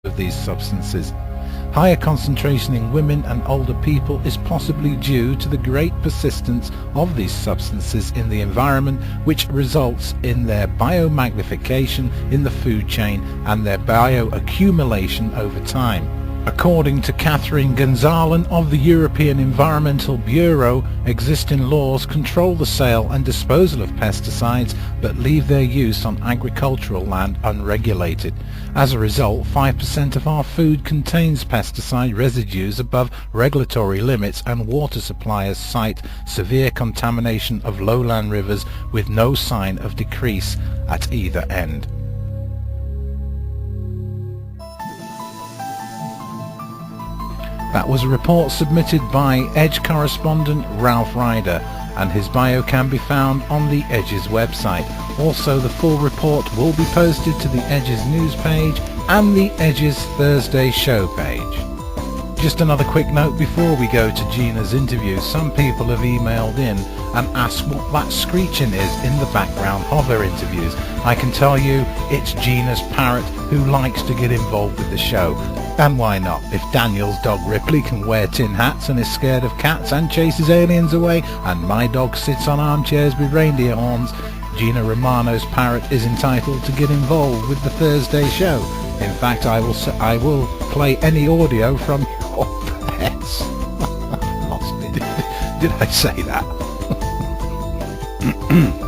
of these substances. Higher concentration in women and older people is possibly due to the great persistence of these substances in the environment, which results in their biomagnification in the food chain and their bioaccumulation over time. According to Catherine Gonzalez of the European Environmental Bureau, existing laws control the sale and disposal of pesticides but leave their use on agricultural land unregulated. As a result, 5% of our food contains pesticide residues above regulatory limits, and water suppliers cite severe contamination of lowland rivers with no sign of decrease at either end. That was a report submitted by Edge Correspondent Ryder, and his bio can be found on the Edge's website. Also, the full report will be posted to the Edge's news page and the Edge's Thursday show page. Just another quick note before we go to Gina's interview. Some people have emailed in and asked what that screeching is in the background of her interviews. I can tell you it's Gina's parrot, who likes to get involved with the show. And why not? If Daniel's dog Ripley can wear tin hats and is scared of cats and chases aliens away, and my dog sits on armchairs with reindeer horns, Gina Romano's parrot is entitled to get involved with the Thursday show. In fact, I will play any audio from your pets. Lost it. Did I say that?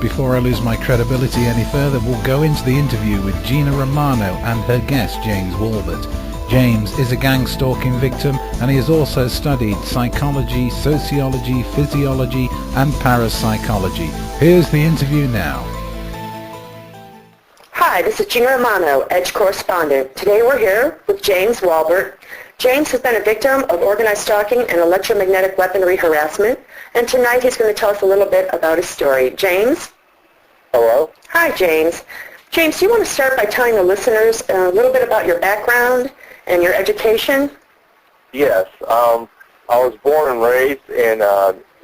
Before I lose my credibility any further, we'll go into the interview with Gina Romano and her guest James Walbert. James is a gang stalking victim, and he has also studied psychology, sociology, physiology and parapsychology. Here's the interview now. Hi, this is Gina Romano, Edge Correspondent. Today we're here with James Walbert. James has been a victim of organized stalking and electromagnetic weaponry harassment, and tonight he's going to tell us a little bit about his story. James? Hello? Hi, James. James, do you want to start by telling the listeners a little bit about your background and your education? Yes. I was born and raised in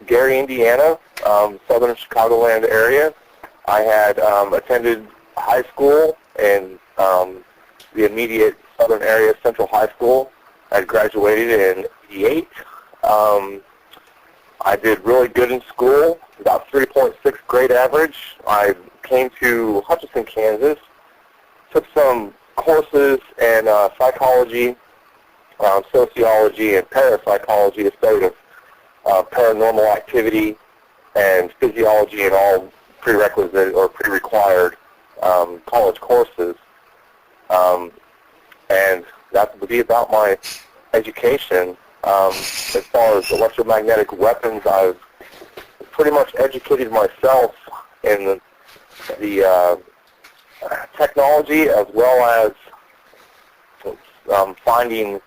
Gary, Indiana, southern Chicagoland area. I had attended high school in the immediate southern area, Central High School. I graduated in '88. I did really good in school, about 3.6 grade average. I came to Hutchinson, Kansas, took some courses in psychology, sociology, and parapsychology, a study of paranormal activity and physiology, and all prerequisite or pre-required college courses. And that would be about my education. As far as electromagnetic weapons, I've pretty much educated myself in the technology, as well as finding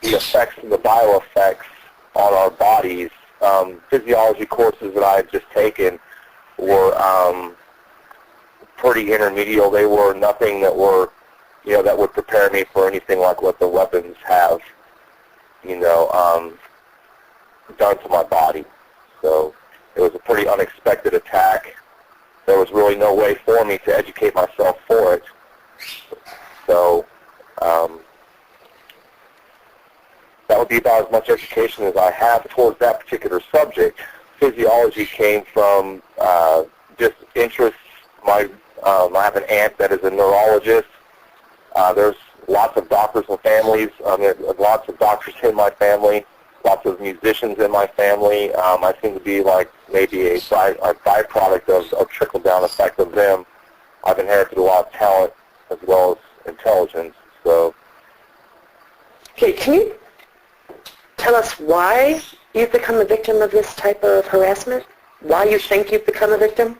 the effects and the bioeffects on our bodies. Physiology courses that I've just taken were pretty intermediate. They were nothing that were, that would prepare me for anything like what the weapons have, done to my body. So it was a pretty unexpected attack. There was really no way for me to educate myself for it. So that would be about as much education as I have towards that particular subject. Physiology came from just interests. I have an aunt that is a neurologist. There's lots of doctors and families. There's lots of doctors in my family, lots of musicians in my family. I seem to be like maybe a byproduct of trickle-down effect of them. I've inherited a lot of talent as well as intelligence. So, Okay, can you tell us why you've become a victim of this type of harassment? Why you think you've become a victim?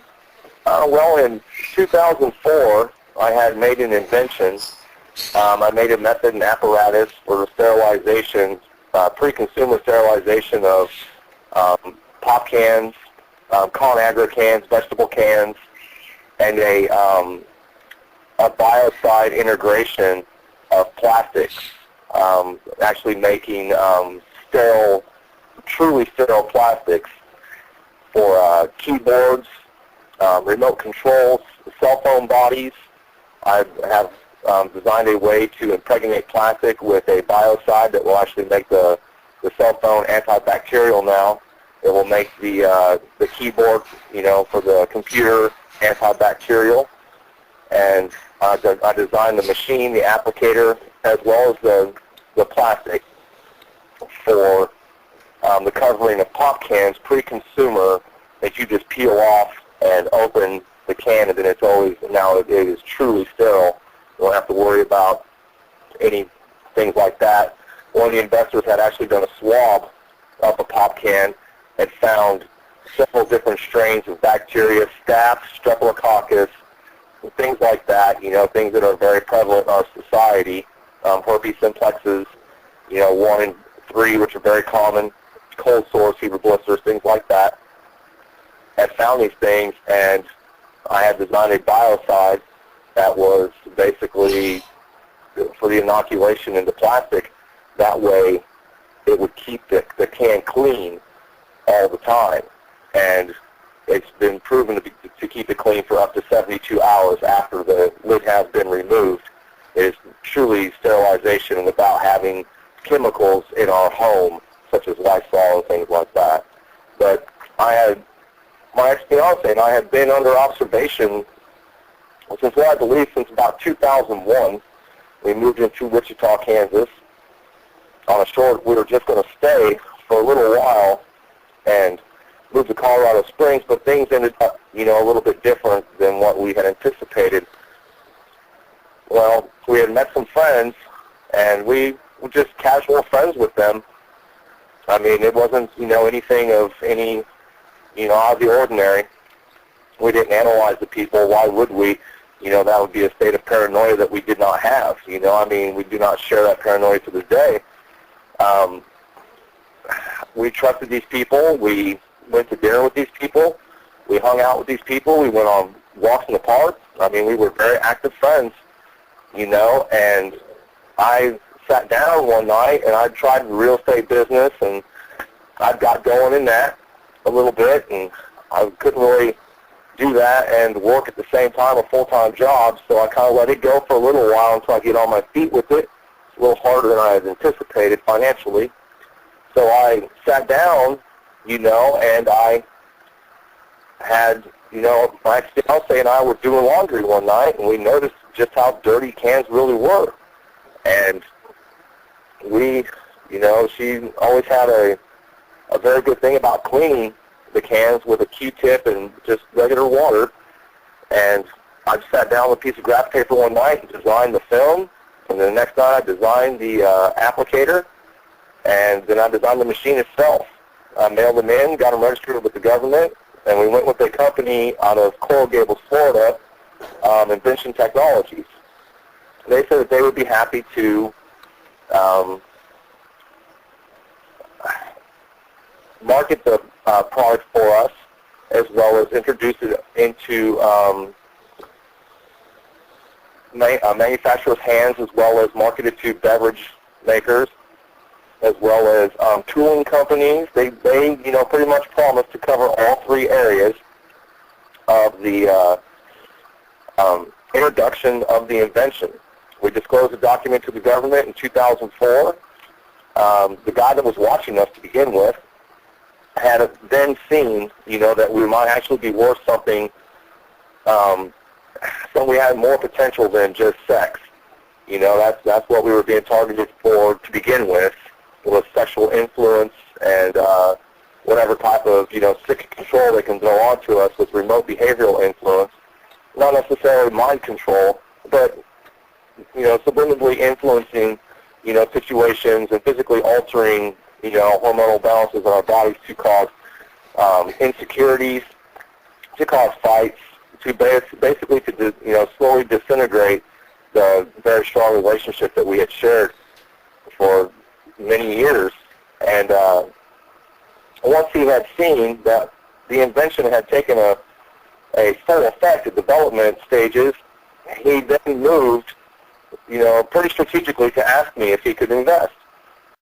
Well, in 2004, I had made an invention. I made a method and apparatus for the sterilization, pre-consumer sterilization of pop cans, Conagra cans, vegetable cans, and a biocide integration of plastics, actually making sterile, truly sterile plastics for keyboards, remote controls, cell phone bodies. I have designed a way to impregnate plastic with a biocide that will actually make the cell phone antibacterial now. It will make the keyboard, for the computer antibacterial. And I designed the machine, the applicator, as well as the plastic for the covering of pop cans pre-consumer that you just peel off and open the can, and then it is truly sterile. You don't have to worry about any things like that. One of the investors had actually done a swab of a pop can and found several different strains of bacteria, staph, streptococcus, things like that, things that are very prevalent in our society, herpes simplexes, 1 and 3, which are very common, cold sores, fever blisters, things like that. Had found these things, and I had designed a biocide that was basically for the inoculation into plastic. That way it would keep the can clean all the time. And it's been proven to keep it clean for up to 72 hours after the lid has been removed. It is truly sterilization without having chemicals in our home, such as Lysol and things like that. But my ex-fiance and I had been under observation since about 2001. We moved into Wichita, Kansas. On a short, we were just going to stay for a little while and moved to Colorado Springs, but things ended up, a little bit different than what we had anticipated. Well, we had met some friends, and we were just casual friends with them. I mean, it wasn't, anything of any, out of the ordinary. We didn't analyze the people. Why would we? That would be a state of paranoia that we did not have. We do not share that paranoia to this day. We trusted these people. We went to dinner with these people. We hung out with these people. We went on walks in the park. I mean, we were very active friends, and I sat down one night and I tried real estate business, and I got going in that a little bit, and I couldn't really do that and work at the same time, a full-time job, so I kind of let it go for a little while until I get on my feet with it. It's a little harder than I had anticipated financially. So I sat down, and I had, my ex-fiance and I were doing laundry one night, and we noticed just how dirty cans really were. And we, she always had a very good thing about cleaning the cans with a Q-tip and just regular water. And I just sat down with a piece of graph paper one night and designed the film, and then the next night I designed the applicator, and then I designed the machine itself. I mailed them in, got them registered with the government, and we went with a company out of Coral Gables, Florida, Invention Technologies. They said that they would be happy to market the product for us, as well as introduce it into manufacturers' hands, as well as market it to beverage makers, as well as tooling companies. They pretty much promised to cover all 3 areas of the introduction of the invention. We disclosed the document to the government in 2004. The guy that was watching us to begin with had then seen, that we might actually be worth something, so we had more potential than just sex. That's what we were being targeted for to begin with, was sexual influence and whatever type of, sick control they can throw onto us with remote behavioral influence. Not necessarily mind control, but, subliminally influencing, situations and physically altering, hormonal balances in our bodies to cause insecurities, to cause fights, to basically to slowly disintegrate the very strong relationship that we had shared for many years. And once he had seen that the invention had taken a full effect at development stages, he then moved, pretty strategically to ask me if he could invest.